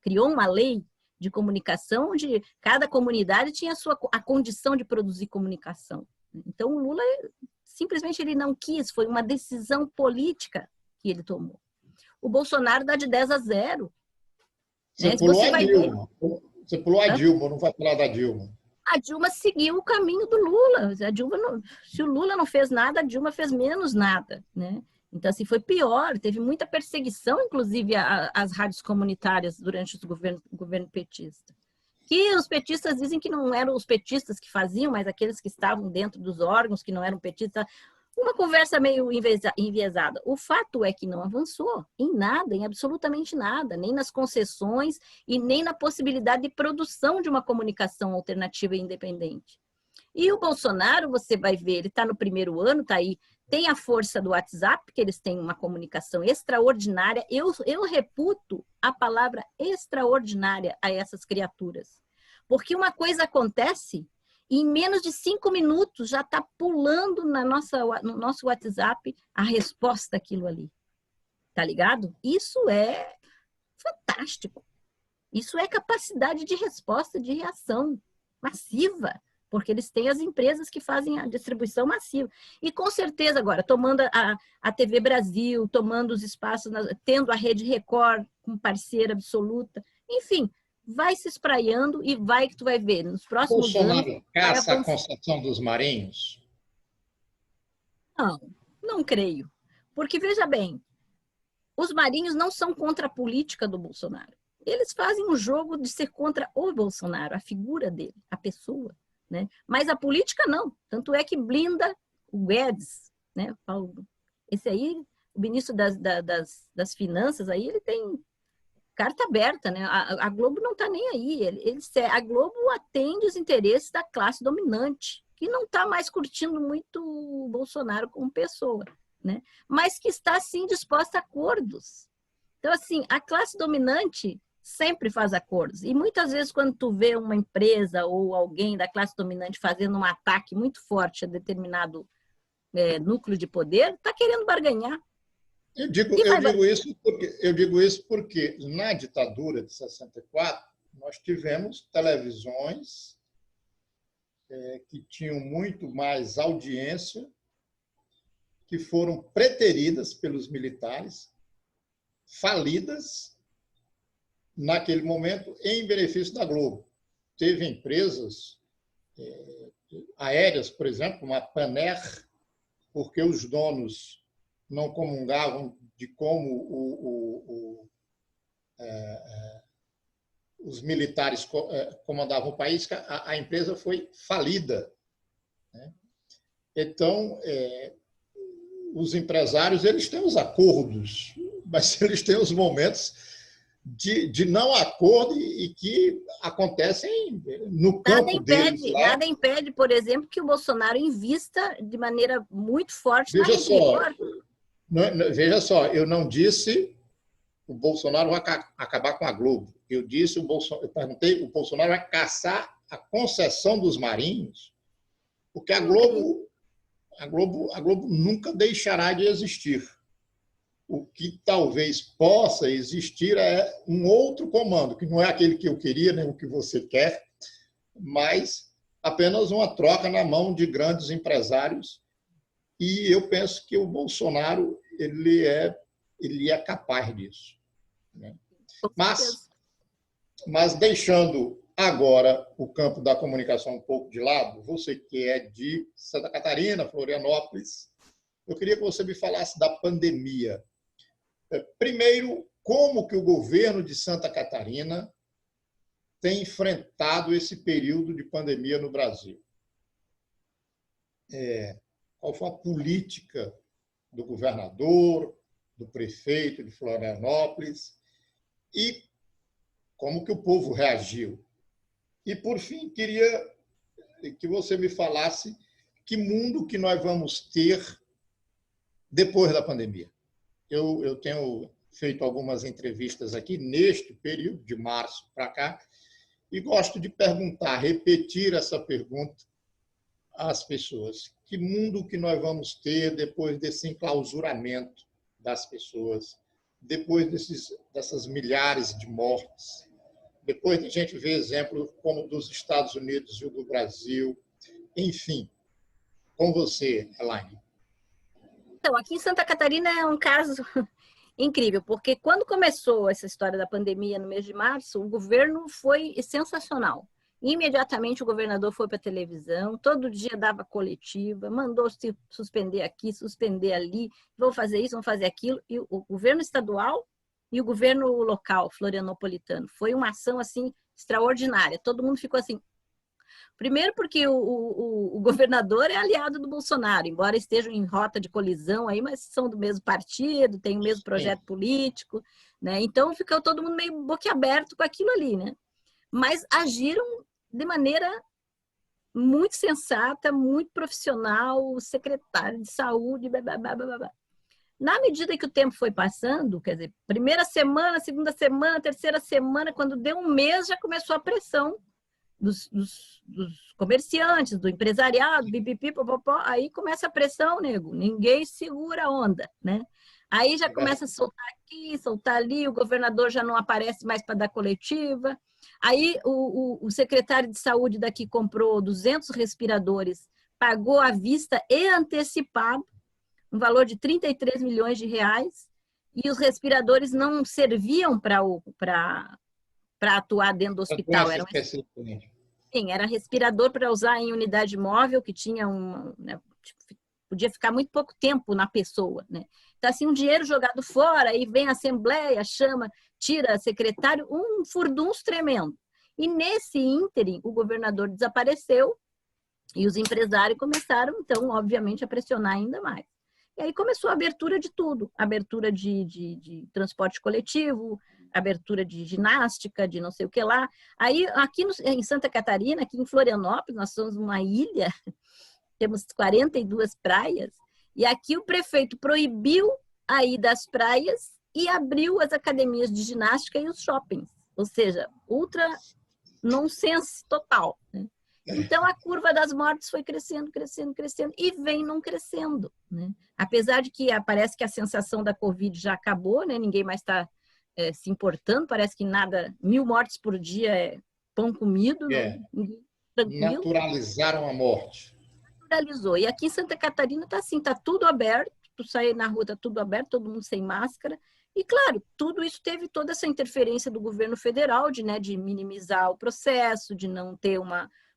criou uma lei de comunicação onde cada comunidade tinha a condição de produzir comunicação. Então, o Lula simplesmente ele não quis, foi uma decisão política que ele tomou. O Bolsonaro dá de 10-0. Você pulou a Dilma. Você pulou a Dilma, não vai falar da Dilma. A Dilma seguiu o caminho do Lula. Se o Lula não fez nada, a Dilma fez menos nada, né? Então, assim, foi pior. Teve muita perseguição, inclusive, às rádios comunitárias durante o governo petista. Que os petistas dizem que não eram os petistas que faziam, mas aqueles que estavam dentro dos órgãos, que não eram petistas. Uma conversa meio enviesada. O fato é que não avançou em nada, em absolutamente nada, nem nas concessões e nem na possibilidade de produção de uma comunicação alternativa e independente. E o Bolsonaro, você vai ver, ele está no primeiro ano, está aí, tem a força do WhatsApp, que eles têm uma comunicação extraordinária. Eu reputo a palavra extraordinária a essas criaturas. Porque uma coisa acontece e em menos de 5 minutos já está pulando no nosso WhatsApp a resposta àquilo ali. Tá ligado? Isso é fantástico. Isso é capacidade de resposta, de reação massiva, porque eles têm as empresas que fazem a distribuição massiva. E com certeza agora, tomando a TV Brasil, tomando os espaços, tendo a Rede Record como parceira absoluta, enfim, vai se espraiando e que tu vai ver nos próximos Bolsonaro anos. caça a concessão dos marinhos? Não creio. Porque, veja bem, os marinhos não são contra a política do Bolsonaro. Eles fazem um jogo de ser contra o Bolsonaro, a figura dele, a pessoa, né? Mas a política não. Tanto é que blinda o Guedes, né? Esse aí, o ministro das Finanças, aí ele tem carta aberta, né? A Globo não está nem aí. A Globo atende os interesses da classe dominante, que não está mais curtindo muito o Bolsonaro como pessoa, né? Mas que está, sim, disposta a acordos. Então, assim, a classe dominante sempre faz acordos. E muitas vezes, quando tu vê uma empresa ou alguém da classe dominante fazendo um ataque muito forte a determinado núcleo de poder, está querendo barganhar. Eu digo isso porque na ditadura de 64 nós tivemos televisões que tinham muito mais audiência, que foram preteridas pelos militares, falidas naquele momento, em benefício da Globo. Teve empresas aéreas, por exemplo, como a Panair, porque os donos não comungavam de como os militares comandavam o país, a empresa foi falida, né? Então, os empresários eles têm os acordos, mas eles têm os momentos de não acordo e que acontecem no campo deles. Nada impede, por exemplo, que o Bolsonaro invista de maneira muito forte na interior. Veja só, eu não disse o Bolsonaro vai acabar com a Globo. Eu perguntei, o Bolsonaro vai caçar a concessão dos marinhos, porque a Globo nunca deixará de existir. O que talvez possa existir é um outro comando, que não é aquele que eu queria, nem o que você quer, mas apenas uma troca na mão de grandes empresários. E eu penso que o Bolsonaro ele é capaz disso, né? Mas deixando agora o campo da comunicação um pouco de lado, você que é de Santa Catarina, Florianópolis, eu queria que você me falasse da pandemia. Primeiro, como que o governo de Santa Catarina tem enfrentado esse período de pandemia no Brasil? Qual foi a política do governador, do prefeito de Florianópolis e como que o povo reagiu? E, por fim, queria que você me falasse que mundo que nós vamos ter depois da pandemia. Eu tenho feito algumas entrevistas aqui neste período, de março para cá, e gosto de perguntar, repetir essa pergunta às pessoas. Que mundo que nós vamos ter depois desse enclausuramento das pessoas, depois dessas milhares de mortes, depois de a gente ver exemplos como dos Estados Unidos e do Brasil, enfim. Com você, Elaine. Então, aqui em Santa Catarina é um caso incrível, porque quando começou essa história da pandemia no mês de março, o governo foi sensacional. Imediatamente o governador foi para a televisão, todo dia dava coletiva, mandou se suspender aqui, suspender ali, vão fazer isso, vão fazer aquilo. E o governo estadual e o governo local, florianopolitano, foi uma ação assim extraordinária. Todo mundo ficou assim. Primeiro porque o governador é aliado do Bolsonaro, embora estejam em rota de colisão aí, mas são do mesmo partido, têm o mesmo projeto político, né? Então ficou todo mundo meio boquiaberto com aquilo ali, né? Mas agiram de maneira muito sensata, muito profissional, o secretário de saúde, blá, blá, blá, blá, blá. Na medida que o tempo foi passando, quer dizer, primeira semana, segunda semana, terceira semana, quando deu um mês, já começou a pressão dos comerciantes, do empresariado, pipipi, popopó, aí começa a pressão, nego, ninguém segura a onda, né? Aí já começa a soltar aqui, soltar ali, o governador já não aparece mais para dar coletiva. Aí o secretário de saúde daqui comprou 200 respiradores, pagou à vista e antecipado, um valor de 33 milhões de reais, e os respiradores não serviam para atuar dentro do hospital. Era respirador para usar em unidade móvel, que tinha né, podia ficar muito pouco tempo na pessoa, né? Então, assim, um dinheiro jogado fora, aí vem a Assembleia, chama, tira secretário, um furdunço tremendo. E nesse ínterim, o governador desapareceu e os empresários começaram, então, obviamente, a pressionar ainda mais. E aí começou a abertura de tudo, abertura de transporte coletivo, abertura de ginástica, de não sei o que lá. Aí, aqui em Santa Catarina, aqui em Florianópolis, nós somos uma ilha, temos 42 praias, e aqui o prefeito proibiu a ida às praias e abriu as academias de ginástica e os shoppings. Ou seja, ultra nonsense total, né? Então, a curva das mortes foi crescendo, crescendo, crescendo, e vem não crescendo, né? Apesar de que parece que a sensação da Covid já acabou, né? Ninguém mais está se importando, parece que nada, 1.000 mortes por dia é pão comido, tranquilo. Naturalizaram a morte. Naturalizou. E aqui em Santa Catarina está assim, está tudo aberto, tu sair na rua, está tudo aberto, todo mundo sem máscara, E, claro, tudo isso teve toda essa interferência do governo federal de minimizar o processo, de não ter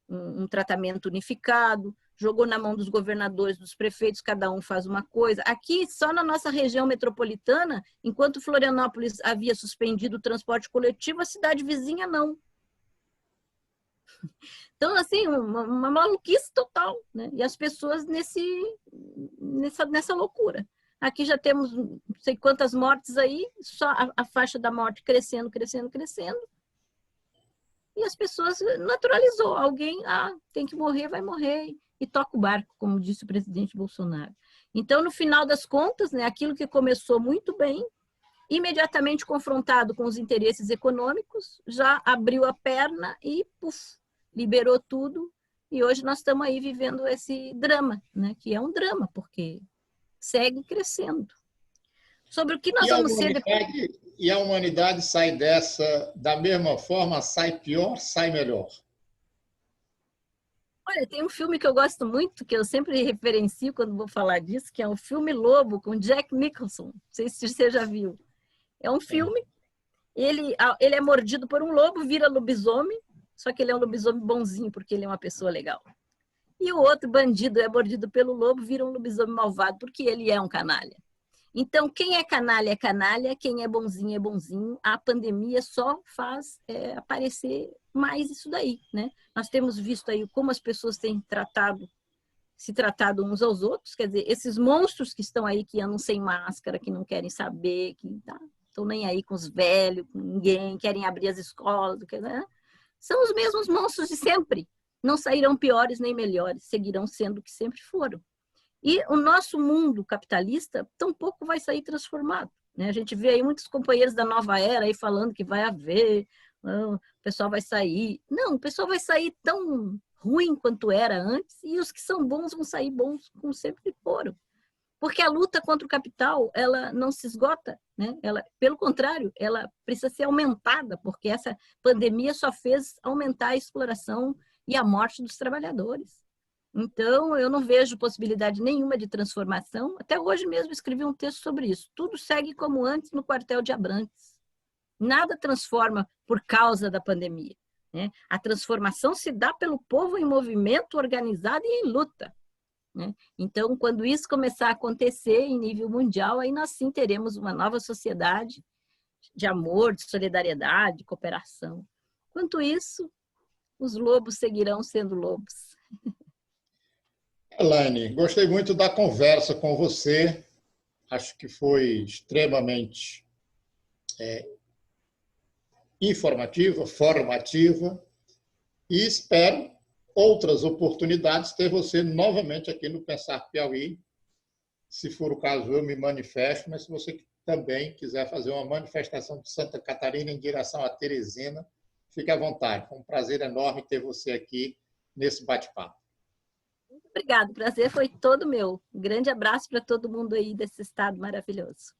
um tratamento unificado, jogou na mão dos governadores, dos prefeitos, cada um faz uma coisa. Aqui, só na nossa região metropolitana, enquanto Florianópolis havia suspendido o transporte coletivo, a cidade vizinha não. Então, assim, uma maluquice total, né? E as pessoas nessa loucura. Aqui já temos não sei quantas mortes aí, só a faixa da morte crescendo, crescendo, crescendo. E as pessoas naturalizou. Alguém, tem que morrer, vai morrer. E toca o barco, como disse o presidente Bolsonaro. Então, no final das contas, né, aquilo que começou muito bem, imediatamente confrontado com os interesses econômicos, já abriu a perna e, liberou tudo. E hoje nós estamos aí vivendo esse drama, né, que é um drama, porque segue crescendo. Sobre o que nós vamos ser depois. E a humanidade sai dessa da mesma forma, sai pior, sai melhor? Olha, tem um filme que eu gosto muito, que eu sempre referencio quando vou falar disso, que é o filme Lobo, com Jack Nicholson. Não sei se você já viu. É um filme, ele é mordido por um lobo, vira lobisomem, só que ele é um lobisomem bonzinho, porque ele é uma pessoa legal. E o outro bandido é mordido pelo lobo, vira um lobisomem malvado, porque ele é um canalha. Então, quem é canalha, quem é bonzinho é bonzinho. A pandemia só faz aparecer mais isso daí, né? Nós temos visto aí como as pessoas têm se tratado uns aos outros, quer dizer, esses monstros que estão aí, que andam sem máscara, que não querem saber, que estão nem aí com os velhos, com ninguém, querem abrir as escolas, né? São os mesmos monstros de sempre. Não sairão piores nem melhores, seguirão sendo o que sempre foram. E o nosso mundo capitalista tampouco vai sair transformado, né? A gente vê aí muitos companheiros da nova era aí falando que vai haver, o pessoal vai sair. Não, o pessoal vai sair tão ruim quanto era antes, e os que são bons vão sair bons como sempre foram. Porque a luta contra o capital, ela não se esgota, né? Pelo contrário, ela precisa ser aumentada, porque essa pandemia só fez aumentar a exploração e a morte dos trabalhadores. Então, eu não vejo possibilidade nenhuma de transformação. Até hoje mesmo escrevi um texto sobre isso. Tudo segue como antes no quartel de Abrantes. Nada transforma por causa da pandemia, né? A transformação se dá pelo povo em movimento, organizado e em luta, né? Então, quando isso começar a acontecer em nível mundial, aí nós sim teremos uma nova sociedade de amor, de solidariedade, de cooperação. Enquanto isso, os lobos seguirão sendo lobos. Elaine, gostei muito da conversa com você. Acho que foi extremamente informativa, formativa, e espero outras oportunidades ter você novamente aqui no Pensar Piauí. Se for o caso, eu me manifesto, mas se você também quiser fazer uma manifestação de Santa Catarina em direção a Teresina, fique à vontade. Foi um prazer enorme ter você aqui nesse bate-papo. Muito obrigada, o prazer foi todo meu. Um grande abraço para todo mundo aí desse estado maravilhoso.